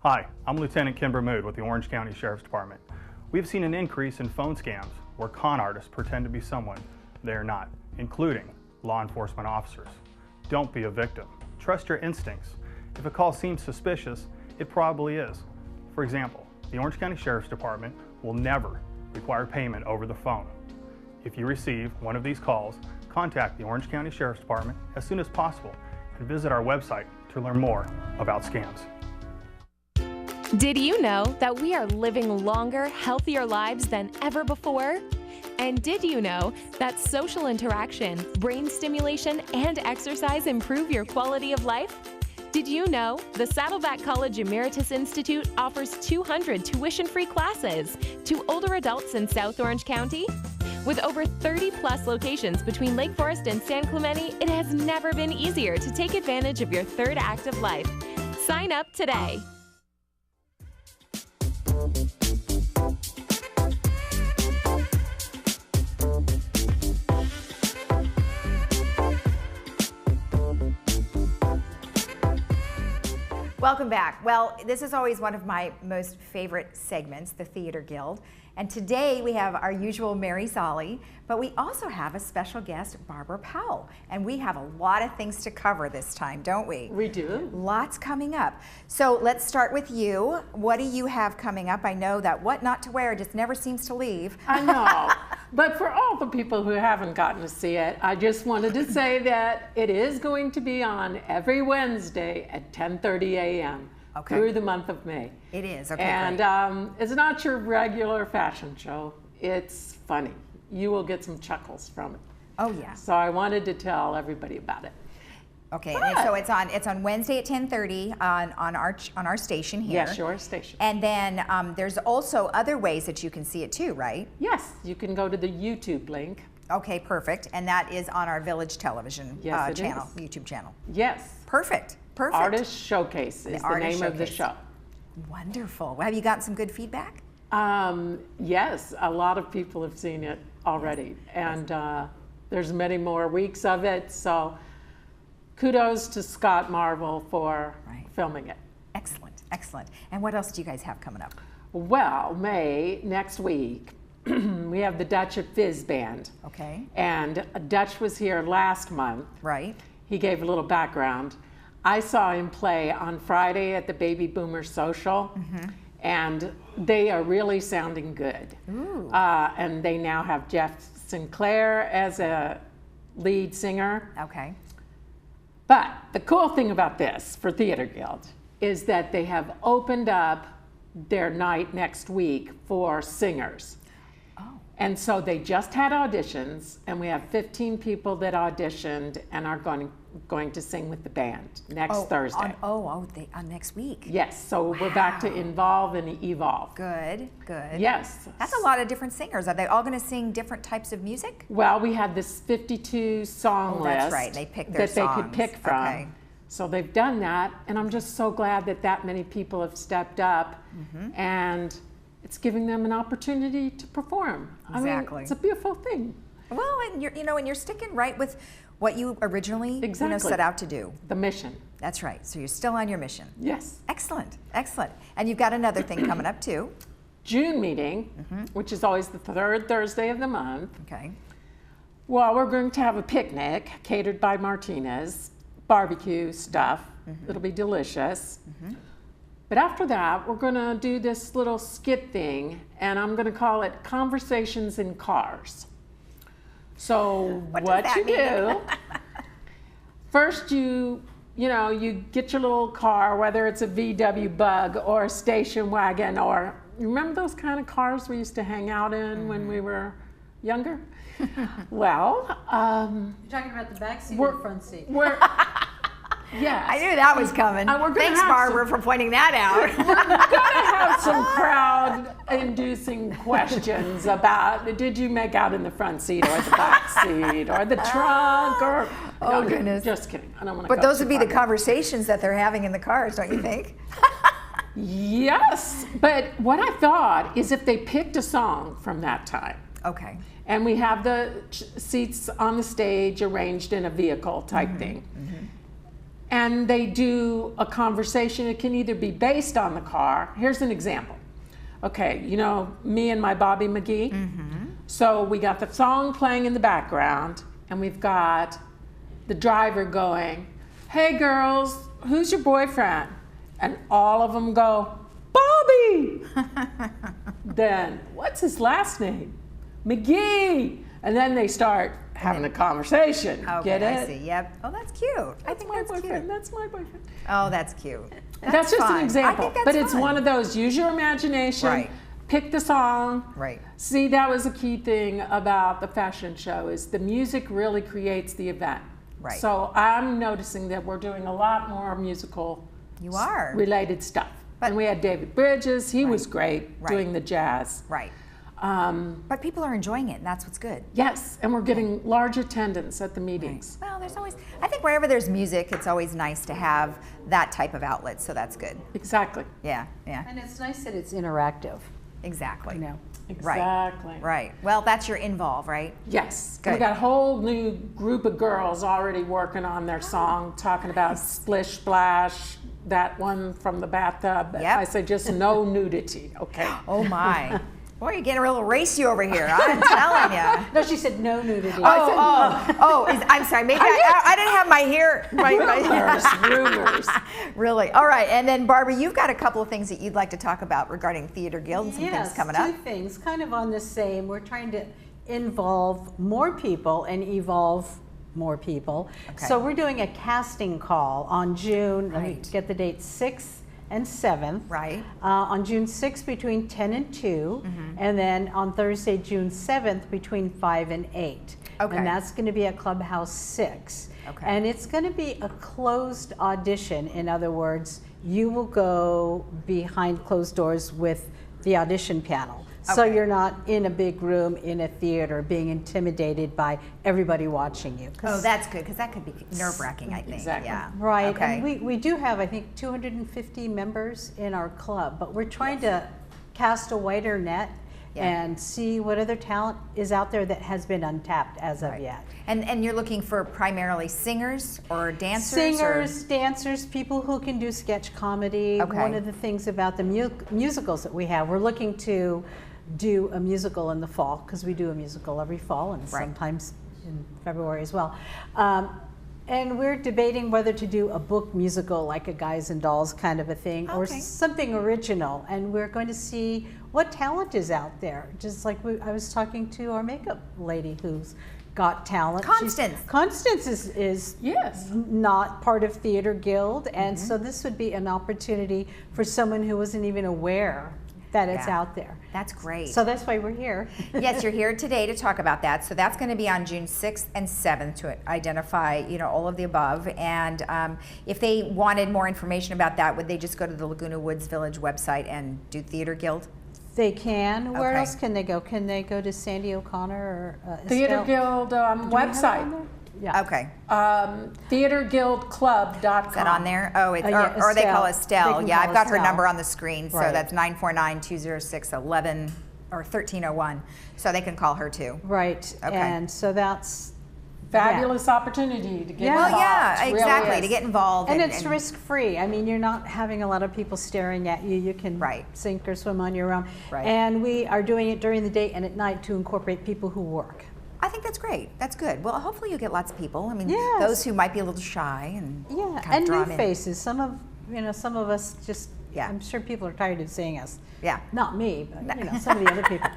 Hi, I'm Lieutenant Kimber Mood with the Orange County Sheriff's Department. We've seen an increase in phone scams where con artists pretend to be someone they are not, including law enforcement officers. Don't be a victim. Trust your instincts. If a call seems suspicious, it probably is. For example, the Orange County Sheriff's Department will never require payment over the phone. If you receive one of these calls, contact the Orange County Sheriff's Department as soon as possible and visit our website to learn more about scams. Did you know that we are living longer, healthier lives than ever before? And did you know that social interaction, brain stimulation, and exercise improve your quality of life? Did you know the Saddleback College Emeritus Institute offers 200 tuition-free classes to older adults in South Orange County? With over 30-plus locations between Lake Forest and San Clemente, it has never been easier to take advantage of your third act of life. Sign up today. Welcome back. Well, this is always one of my most favorite segments, the Theater Guild. And today we have our usual Mary Solly, but we also have a special guest, Barbara Powell. And we have a lot of things to cover this time, don't we? We do. Lots coming up. So let's start with you. What do you have coming up? I know that what not to wear just never seems to leave. I know. But for all the people who haven't gotten to see it, I just wanted to say that it is going to be on every Wednesday at 10:30 a.m. through the month of May. It is, okay, and it's not your regular fashion show. It's funny. You will get some chuckles from it. Oh, yeah. So I wanted to tell everybody about it. Okay, and so it's on Wednesday at 10:30 on our station here. Yes, your station. And then there's also other ways that you can see it too, right? Yes, you can go to the YouTube link. Okay, perfect. And that is on our Village Television channel, is. YouTube channel. Yes. Perfect. Perfect. Artist Showcase is the name of the show. Wonderful. Well, have you gotten some good feedback? Yes, a lot of people have seen it already, and there's many more weeks of it. So kudos to Scott Marvel for filming it. Excellent, excellent. And what else do you guys have coming up? Well, May, next week, we have the Dutch at Fizz Band. Okay. And Dutch was here last month. Right. He gave a little background. I saw him play on Friday at the Baby Boomer Social, and they are really sounding good. Ooh. And they now have Jeff Sinclair as a lead singer. Okay. But the cool thing about this for Theater Guild is that they have opened up their night next week for singers. Oh. And so they just had auditions, and we have 15 people that auditioned and are going to sing with the band next Thursday. On next week. Yes, so we're back to involve and evolve. Good, good. Yes. That's a lot of different singers. Are they all going to sing different types of music? Well, we had this 52 song list. That's right. They picked their that songs. they could pick from. Okay. So they've done that, and I'm just so glad that many people have stepped up, and it's giving them an opportunity to perform. Exactly. I mean, it's a beautiful thing. Well, and you're sticking right with what you originally set out to do. The mission. That's right. So you're still on your mission. Yes. Excellent, excellent. And you've got another thing coming up too. June meeting, which is always the third Thursday of the month. Okay. Well, we're going to have a picnic catered by Martinez, barbecue stuff. It'll be delicious. But after that, we're going to do this little skit thing, and I'm going to call it Conversations in Cars. So what you do, first you get your little car, whether it's a VW Bug or a station wagon, or you remember those kind of cars we used to hang out in when we were younger? Well, you're talking about the back seat or the front seat? Yes. I knew that was coming. Thanks, Barbara, for pointing that out. We're going to have some crowd-inducing questions about, did you make out in the front seat or the back seat or the trunk or... Oh, goodness. Just kidding. I don't want to But those would be the conversations that they're having in the cars, don't you think? Yes. But what I thought is if they picked a song from that time. Okay. And we have the seats on the stage arranged in a vehicle type thing. And they do a conversation. It can either be based on the car. Here's an example. Okay, me and my Bobby McGee. So we got the song playing in the background, and we've got the driver going, "Hey girls, who's your boyfriend?" And all of them go, "Bobby." Then, "What's his last name?" "McGee." And then they start, having a conversation. Okay, Get it? I see. Yep. Oh, that's cute. I think that's cute. That's my boyfriend. Oh, that's cute. That's just fun. an example. I think But that's it's fun. one of those, use your imagination, Right. pick the song. Right. See, that was a key thing about the fashion show is the music really creates the event. Right. So I'm noticing that we're doing a lot more musical You are. related stuff. And we had David Bridges, he was great Right. doing the jazz. Right. But people are enjoying it, and that's what's good. Yes, and we're getting large attendance at the meetings. Well, there's always, I think wherever there's music, it's always nice to have that type of outlet, so that's good. Exactly. Yeah, yeah. And it's nice that it's interactive. Exactly. You know. Exactly. Right. Right. Well, that's your involve, right? Yes. Good. We got a whole new group of girls already working on their song, talking about splish splash, that one from the bathtub. Yep. I say just no nudity, okay? Oh my. Boy, you're getting a little racy over here. I'm telling you. No, she said no nudity. I'm sorry. Maybe I didn't have my hair. Rumors. Really. All right. And then, Barbara, you've got a couple of things that you'd like to talk about regarding Theater Guild and some things coming up. Two things, kind of on the same. We're trying to involve more people and evolve more people. Okay. So we're doing a casting call on June, let me Right. get the date, 6th and 7th. Right. On June 6th between 10 and 2, and then on Thursday, June 7th between 5 and 8. Okay. And that's going to be at Clubhouse 6. Okay. And it's going to be a closed audition. In other words, you will go behind closed doors with the audition panel. So Okay. you're not in a big room in a theater being intimidated by everybody watching you. Oh, that's good, because that could be nerve-wracking, I think. Exactly. Yeah. Right. Okay. And we do have, I think, 250 members in our club, but we're trying to cast a wider net and see what other talent is out there that has been untapped as of yet. And you're looking for primarily singers or dancers? Singers, dancers, people who can do sketch comedy. Okay. One of the things about the musicals that we have, we're looking to do a musical in the fall, because we do a musical every fall and sometimes in February as well. And we're debating whether to do a book musical, like a Guys and Dolls kind of a thing, or something original. And we're going to see what talent is out there. Just like I was talking to our makeup lady who's got talent. Constance is not part of Theater Guild, and so this would be an opportunity for someone who wasn't even aware that it's out there. That's great. So that's why we're here. Yes, you're here today to talk about that. So that's going to be on June 6th and 7th to identify, all of the above. And if they wanted more information about that, would they just go to the Laguna Woods Village website and do Theater Guild? They can. Where Okay. else can they go? Can they go to Sandy O'Connor or Theater Estelle? Guild Do we have it website. on there? Yeah. Okay. Theaterguildclub.com. Is that on there? Oh, it's, yeah, or they call Estelle. Estelle. They can Yeah, call I've got her Estelle. number on the screen. So Right. that's 949-206-11 or 1301. So they can call her too. Right. Okay. And so that's Fabulous opportunity to get involved. Well, yeah, It really exactly, is. to get involved. And it's risk-free. I mean, you're not having a lot of people staring at you. You can sink or swim on your own. Right. And we are doing it during the day and at night to incorporate people who work. I think that's great. That's good. Well, hopefully you'll get lots of people. I mean, Yes. those who might be a little shy and kind And of draw new 'em in. faces. Some of us just, I'm sure people are tired of seeing us. Yeah. Not me, but some of the other people.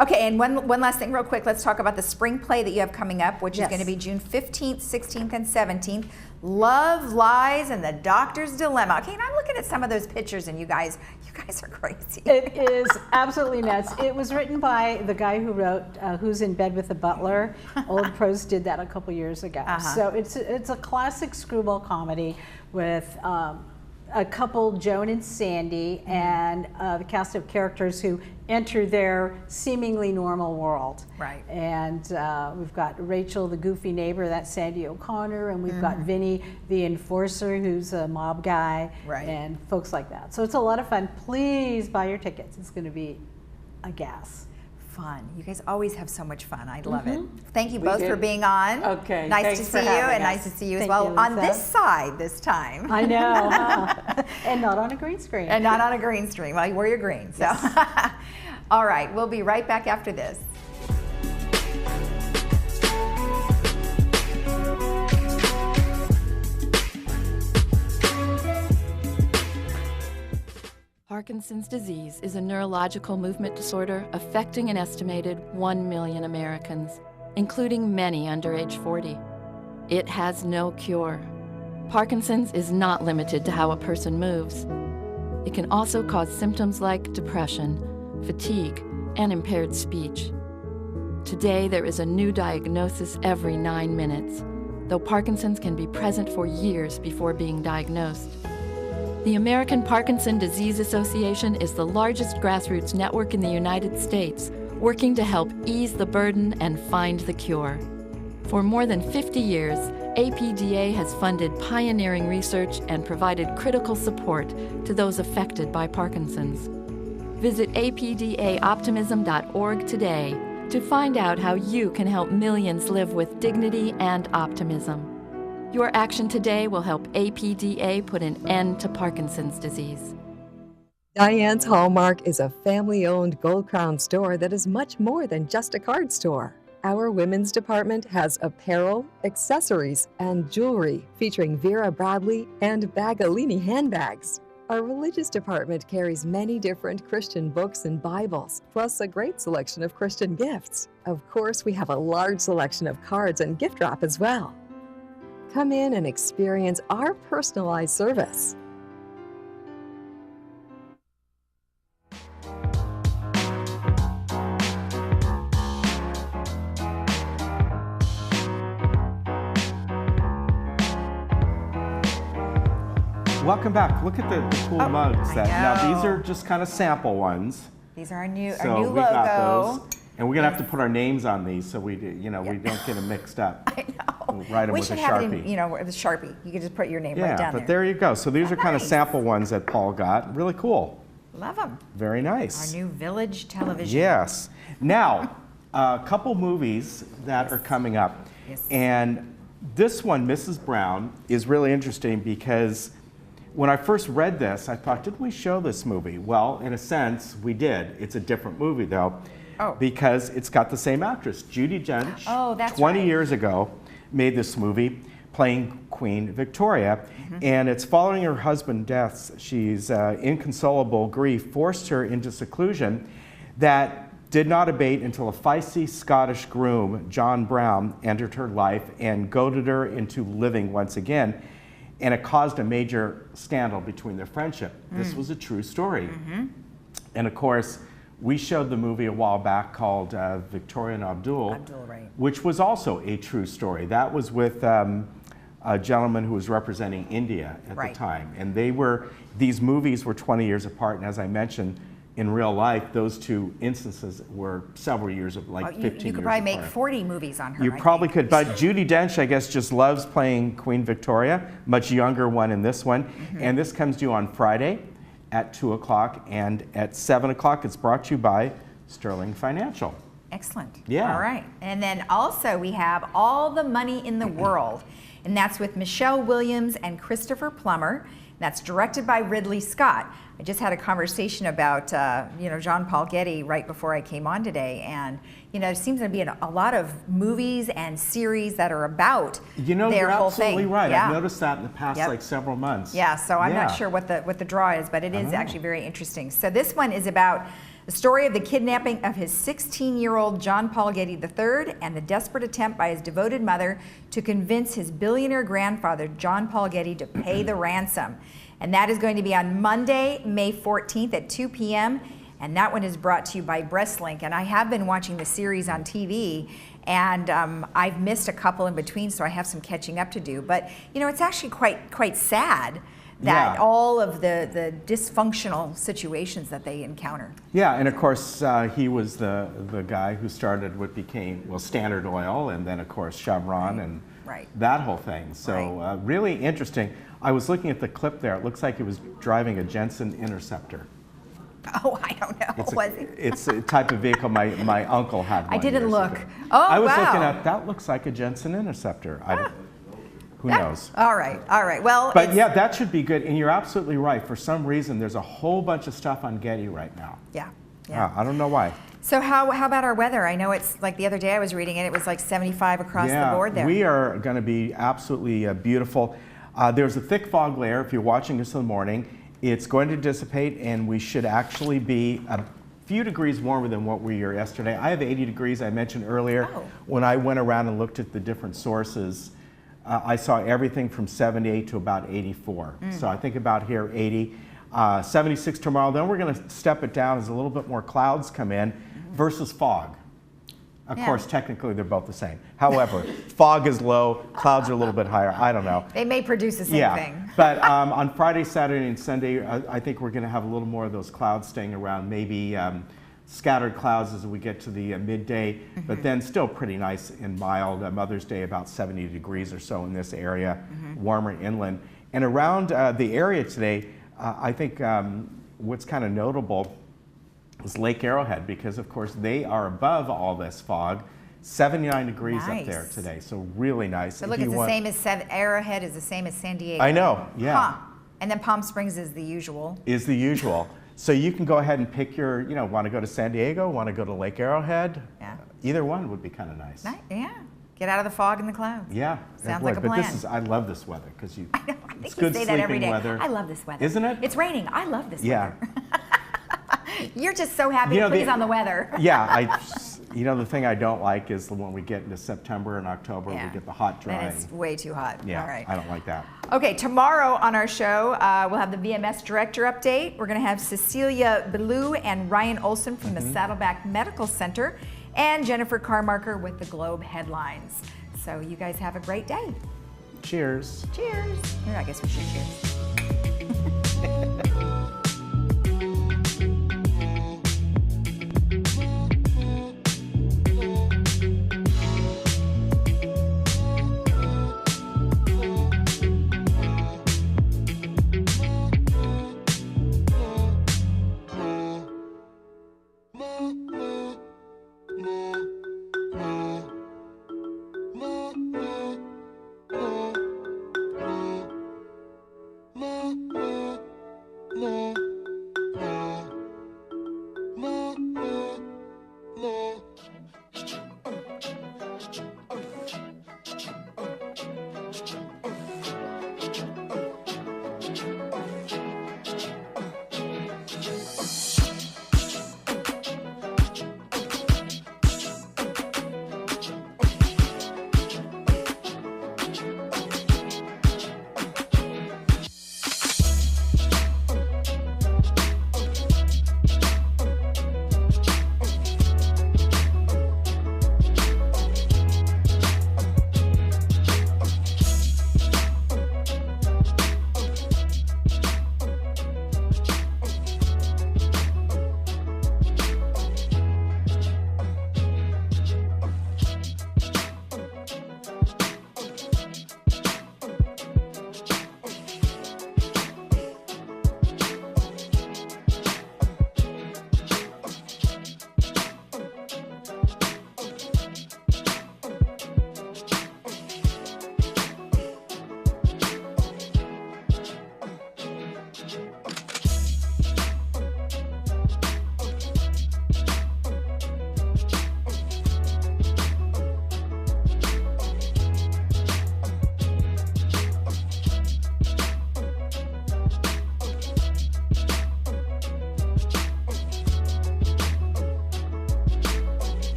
Okay, and one last thing real quick. Let's talk about the spring play that you have coming up, which is Yes. going to be June 15th, 16th, and 17th. Love, Lies, and the Doctor's Dilemma. Okay, and I'm looking at some of those pictures, and you guys are crazy. It is absolutely nuts. It was written by the guy who wrote Who's in Bed with the Butler. Old Pros did that a couple years ago. So it's a classic screwball comedy with a couple, Joan and Sandy, and the cast of characters who enter their seemingly normal world. Right. And we've got Rachel, the goofy neighbor, that's Sandy O'Connor, and we've got Vinny, the enforcer, who's a mob guy, and folks like that. So it's a lot of fun. Please buy your tickets. It's going to be a gas. Fun. You guys always have so much fun. I love it. Thank you We both do. for being on. Okay, Nice thanks to for see you, having and us. nice to see you as Thank well you, on Lisa. this side this time. I know, huh? And not on a green screen. And not on a green screen. Well, you wear your green. So, all right, we'll be right back after this. Parkinson's disease is a neurological movement disorder affecting an estimated 1 million Americans. including many under age 40. It has no cure. Parkinson's is not limited to how a person moves. It can also cause symptoms like depression, fatigue, and impaired speech. Today, there is a new diagnosis every 9 minutes, though Parkinson's can be present for years before being diagnosed. The American Parkinson Disease Association is the largest grassroots network in the United States, working to help ease the burden and find the cure. For more than 50 years, APDA has funded pioneering research and provided critical support to those affected by Parkinson's. Visit apdaoptimism.org today to find out how you can help millions live with dignity and optimism. Your action today will help APDA put an end to Parkinson's disease. Diane's Hallmark is a family-owned Gold Crown store that is much more than just a card store. Our women's department has apparel, accessories, and jewelry featuring Vera Bradley and Bagalini handbags. Our religious department carries many different Christian books and Bibles, plus a great selection of Christian gifts. Of course, we have a large selection of cards and gift wrap as well. Come in and experience our personalized service. Welcome back. Look at the cool mugs. Now these are just kind of sample ones. These are our new So we logo. got those, and we're gonna have to put our names on these so we, we don't get them mixed up. I know. We'll write them We with a should have Sharpie. it in, with a Sharpie. You could just put your name Yeah, right down but there you go. So these are kind of sample ones that Paul got. Really cool. Love them. Very nice. Our new Village television. Yes. Now, a couple movies that are coming up. Yes. And this one, Mrs. Brown, is really interesting because when I first read this, I thought, did we show this movie? Well, in a sense, we did. It's a different movie, though, because it's got the same actress. Judi Dench, 20 years ago, made this movie playing Queen Victoria, and it's following her husband's death. She's inconsolable grief forced her into seclusion that did not abate until a feisty Scottish groom, John Brown, entered her life and goaded her into living once again. And it caused a major scandal between their friendship. This was a true story. And of course, we showed the movie a while back called Victoria and Abdul, which was also a true story. That was with a gentleman who was representing India at the time. And these movies were 20 years apart, and as I mentioned, in real life, those two instances were several years, like 15 years You could probably make apart. 40 movies on her. You probably could, but Judi Dench, I guess, just loves playing Queen Victoria, much younger one in this one. And this comes to you on Friday at 2 o'clock, and at 7 o'clock, it's brought to you by Sterling Financial. Excellent. Yeah. All right. And then also we have All the Money in the World, and that's with Michelle Williams and Christopher Plummer. That's directed by Ridley Scott. I just had a conversation about, John Paul Getty right before I came on today, and there seems to be a lot of movies and series that are about their you're whole absolutely thing. right. Yeah. I've noticed that in the past several months. Yeah, so I'm not sure what the draw is, but it is actually very interesting. So this one is about the story of the kidnapping of his 16-year-old John Paul Getty III and the desperate attempt by his devoted mother to convince his billionaire grandfather, John Paul Getty, to pay the ransom. And that is going to be on Monday, May 14th at 2 p.m. And that one is brought to you by Breastlink. And I have been watching the series on TV, and I've missed a couple in between, so I have some catching up to do. But, it's actually quite sad that all of the dysfunctional situations that they encounter. Yeah, and of course, he was the guy who started what became, Standard Oil, and then, of course, Chevron, and that whole thing. So really interesting. I was looking at the clip there. It looks like he was driving a Jensen Interceptor. Oh, I don't know. It's a type of vehicle my uncle had one. I didn't look. Ago. Oh, I was wow. looking at, that looks like a Jensen Interceptor. Who knows? All right. Well, but yeah, that should be good. And you're absolutely right. For some reason, there's a whole bunch of stuff on Getty right now. Yeah. I don't know why. So how about our weather? I know it's like the other day I was reading it. It was like 75 across the board there. We are going to be absolutely beautiful. There's a thick fog layer. If you're watching us in the morning, it's going to dissipate, and we should actually be few degrees warmer than what we were yesterday. I have 80 degrees, I mentioned earlier. Oh. When I went around and looked at the different sources, I saw everything from 78 to about 84. So I think about here 80. 76 tomorrow, then we're going to step it down as a little bit more clouds come in versus fog. Of course, technically they're both the same. However, fog is low, clouds are a little bit higher. I don't know. They may produce the same thing. But on Friday, Saturday, and Sunday, I think we're going to have a little more of those clouds staying around, maybe scattered clouds as we get to the midday, but then still pretty nice and mild. Mother's Day, about 70 degrees or so in this area, warmer inland. And around the area today, I think what's kind of notable is Lake Arrowhead, because of course they are above all this fog. 79 degrees up there today, so really nice. So look, it's the same as Arrowhead is the same as San Diego. I know, yeah. Huh. And then Palm Springs is the usual. Is the usual. So you can go ahead and pick your, want to go to San Diego, want to go to Lake Arrowhead. Yeah. Either one would be kind of nice. Yeah. Get out of the fog and the clouds. Yeah. Sounds like a plan. But I love this weather because I know. I think it's you good say that every day. weather. I love this weather. Isn't it? It's raining. I love this weather. You're just so happy to please on the weather. Yeah. The thing I don't like is when we get into September and October, we get the hot, dry. And it's way too hot. Yeah, all right. I don't like that. Okay, tomorrow on our show, we'll have the VMS director update. We're going to have Cecilia Ballou and Ryan Olson from the Saddleback Medical Center, and Jennifer Carmarker with the Globe headlines. So you guys have a great day. Cheers. Cheers. Here, I guess we should cheers.